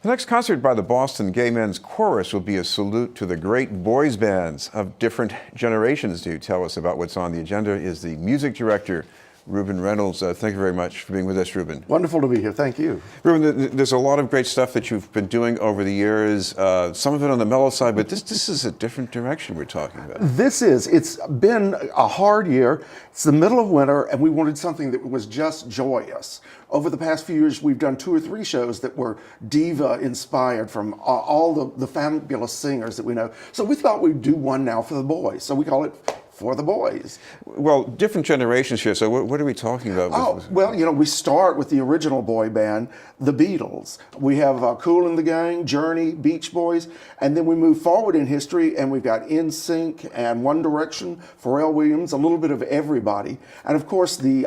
The next concert by the Boston Gay Men's Chorus will be a salute to the great boys bands of different generations. To tell us about what's on the agenda is the music director, Reuben Reynolds. Thank you very much for being with us, Reuben. Wonderful to be here. Thank you. Reuben, there's a lot of great stuff that you've been doing over the years, some of it on the mellow side, but this is a different direction we're talking about. It's been a hard year. It's the middle of winter, and we wanted something that was just joyous. Over the past few years, we've done 2 or 3 shows that were diva-inspired from all the fabulous singers that we know. So we thought we'd do one now for the boys. So we call it For the Boys. Well, different generations here, so what are we talking about? Oh, well, we start with the original boy band, the Beatles. We have Kool and the Gang, Journey, Beach Boys, and then we move forward in history, and we've got NSYNC and One Direction, Pharrell Williams, a little bit of everybody. And of course, the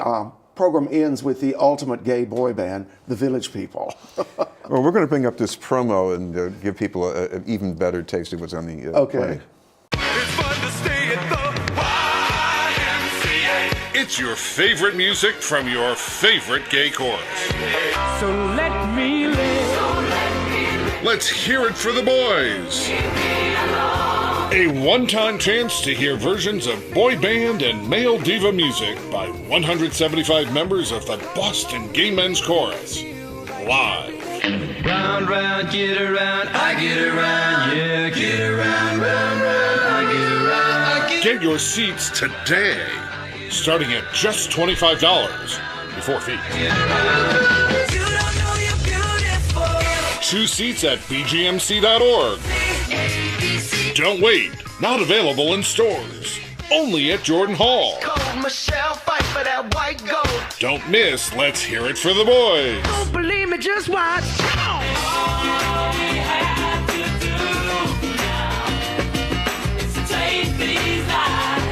program ends with the ultimate gay boy band, the Village People. Well, we're going to bring up this promo and give people an even better taste of what's on the Okay. play. It's fun to stay at the YMCA. It's your favorite music from your favorite gay chorus. So let me live. Let's hear it for the boys. A one-time chance to hear versions of boy band and male diva music by 175 members of the Boston Gay Men's Chorus. Live. Round, round, get around, I get around, yeah, get around, round, round, I get around, I get. Get your seats today, starting at just $25 before fees. You don't know you're beautiful. 2 seats at bgmc.org. Don't wait, not available in stores. Only at Jordan Hall. Call Michelle, fight for that white gold. Don't miss Let's Hear It for the Boys. Don't believe me, just watch. All we have to do now is take these eyes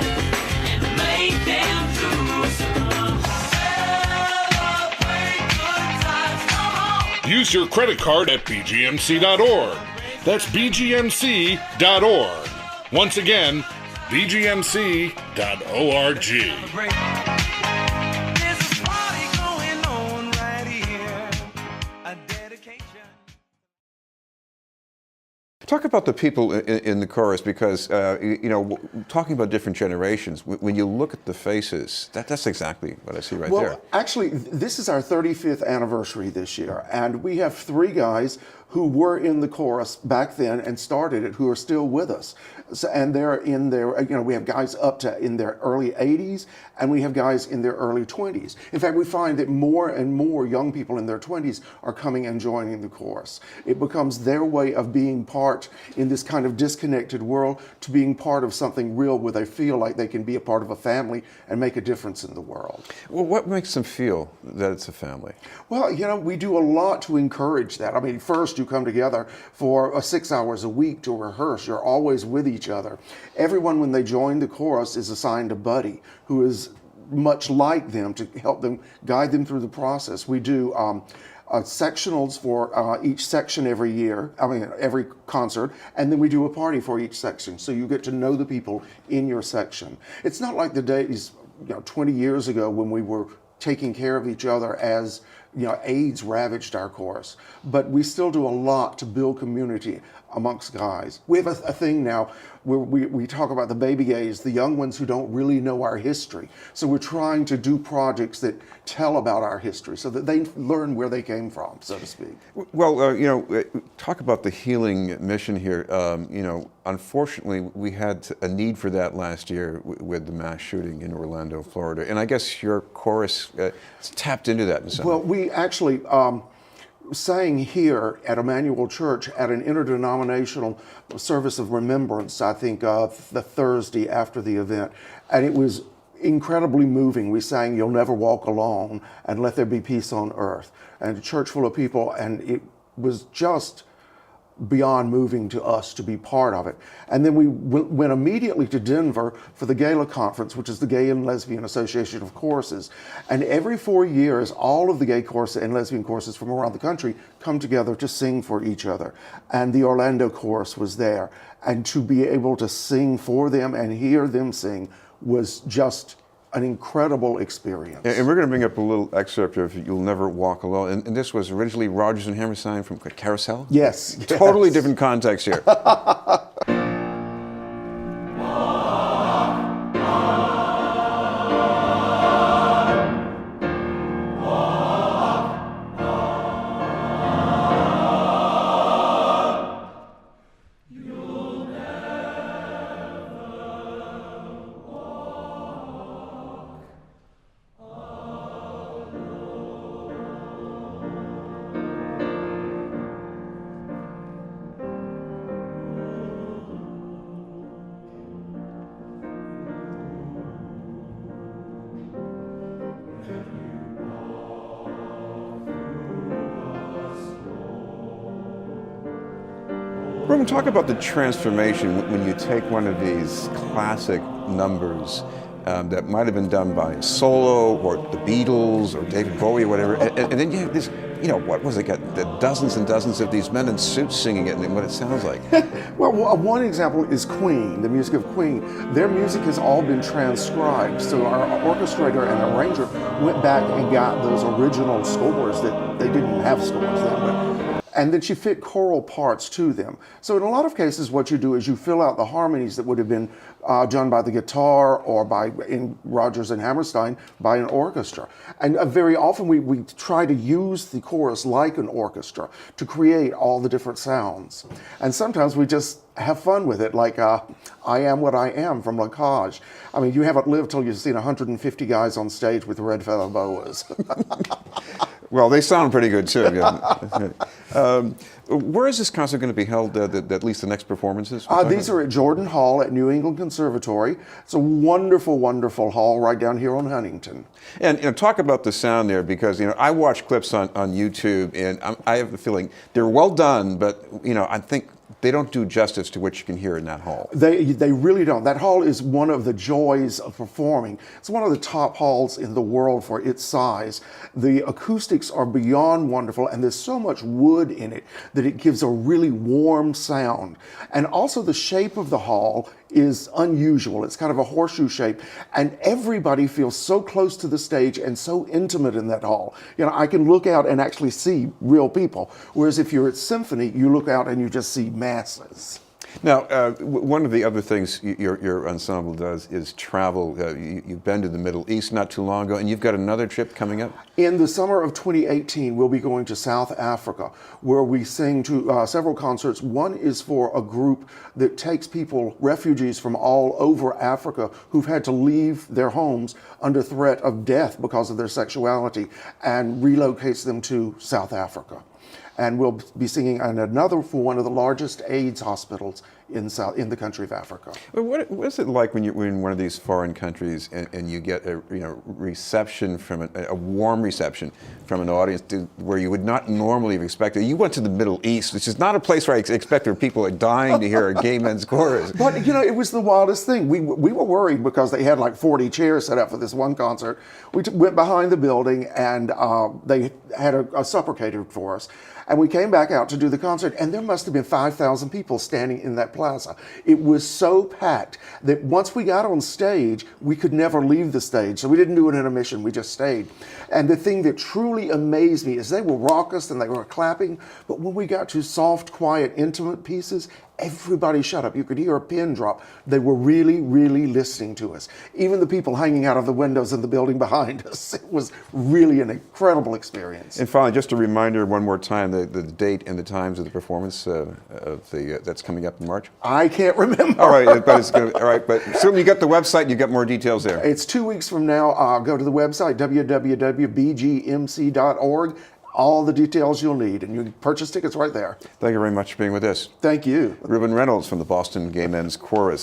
and make them true. Celebrate good times, come on. Use your credit card at bgmc.org. That's bgmc.org. Once again, bgmc.org. There's a party going on right here. A dedication. Talk about the people in the chorus, because talking about different generations, when you look at the faces, that's exactly what I see right there. Well, actually, this is our 35th anniversary this year, and we have 3 guys who were in the chorus back then and started it, who are still with us. So, and they're in their, we have guys up to in their early 80s, and we have guys in their early 20s. In fact, we find that more and more young people in their 20s are coming and joining the chorus. It becomes their way of being part in this kind of disconnected world to being part of something real where they feel like they can be a part of a family and make a difference in the world. Well, what makes them feel that it's a family? Well, we do a lot to encourage that. I mean, first you come together for 6 hours a week to rehearse. You're always with each other. Everyone, when they join the chorus, is assigned a buddy who is much like them to help them, guide them through the process. We do sectionals for each section every every concert, and then we do a party for each section. So you get to know the people in your section. It's not like the days, 20 years ago when we were taking care of each other as AIDS ravaged our chorus, but we still do a lot to build community amongst guys. We have a thing now where we talk about the baby gays, the young ones who don't really know our history. So we're trying to do projects that tell about our history so that they learn where they came from, so to speak. Well, talk about the healing mission here. Unfortunately, we had a need for that last year with the mass shooting in Orlando, Florida. And I guess your chorus tapped into that in some way. Well, we actually sang here at Emmanuel Church at an interdenominational service of remembrance, I think, the Thursday after the event. And it was incredibly moving. We sang "You'll Never Walk Alone" and "Let There Be Peace on Earth." And a church full of people, and it was just beyond moving to us to be part of it. And then we went immediately to Denver for the Gala Conference, which is the Gay and Lesbian Association of Choruses. And every 4 years, all of the gay choruses and lesbian choruses from around the country come together to sing for each other. And the Orlando chorus was there. And to be able to sing for them and hear them sing was just an incredible experience. And we're going to bring up a little excerpt of You'll Never Walk Alone. And this was originally Rodgers and Hammerstein from Carousel? Yes. Totally yes. different context here. Reuben, talk about the transformation when you take one of these classic numbers that might have been done by a solo or the Beatles or David Bowie or whatever, and then you have this, what was it, got the dozens and dozens of these men in suits singing it and what it sounds like. Well, one example is Queen, the music of Queen. Their music has all been transcribed, so our orchestrator and arranger went back and got those original scores that they didn't have scores then, and then she fit choral parts to them. So in a lot of cases, what you do is you fill out the harmonies that would have been done by the guitar or in Rodgers and Hammerstein, by an orchestra. And very often we try to use the chorus like an orchestra to create all the different sounds. And sometimes we just have fun with it, like I Am What I Am from La Cage. I mean, you haven't lived till you've seen 150 guys on stage with red feather boas. Well, they sound pretty good too. Yeah. Where is this concert going to be held, at least the next performances? These are at Jordan Hall at New England Conservatory. It's a wonderful, wonderful hall right down here on Huntington. And talk about the sound there, because I watch clips on YouTube, and I have the feeling they're well done, but I think they don't do justice to what you can hear in that hall. They really don't. That hall is one of the joys of performing. It's one of the top halls in the world for its size. The acoustics are beyond wonderful, and there's so much wood in it that it gives a really warm sound. And also the shape of the hall is unusual. It's kind of a horseshoe shape, and everybody feels so close to the stage and so intimate in that hall. I can look out and actually see real people, whereas if you're at symphony, you look out and you just see masses. Now, one of the other things your ensemble does is travel. You've been to the Middle East not too long ago, and you've got another trip coming up? In the summer of 2018, we'll be going to South Africa, where we sing to several concerts. One is for a group that takes people, refugees from all over Africa, who've had to leave their homes under threat of death because of their sexuality, and relocates them to South Africa. And we'll be singing in another for one of the largest AIDS hospitals in the country of Africa. What is it like when you're in one of these foreign countries and you get a reception from a warm reception from an audience where you would not normally have expected? You went to the Middle East, which is not a place where I expect where people are dying to hear a gay men's chorus. But it was the wildest thing. We were worried because they had like 40 chairs set up for this one concert. We went behind the building and they had a supper catered for us. And we came back out to do the concert, and there must have been 5,000 people standing in that plaza. It was so packed that once we got on stage, we could never leave the stage. So we didn't do an intermission, we just stayed. And the thing that truly amazed me is they were raucous and they were clapping, but when we got to soft, quiet, intimate pieces, everybody shut up. You could hear a pin drop. They were really, really listening to us. Even the people hanging out of the windows in the building behind us. It was really an incredible experience. And finally, just a reminder one more time, the date and the times of the performance that's coming up in March. I can't remember. All right, but it's good. All right, but certainly you got the website. You got more details there. It's 2 weeks from now. Go to the website www.bgmc.org. All the details you'll need, and you can purchase tickets right there. Thank you very much for being with us. Thank you. Reuben Reynolds from the Boston Gay Men's Chorus.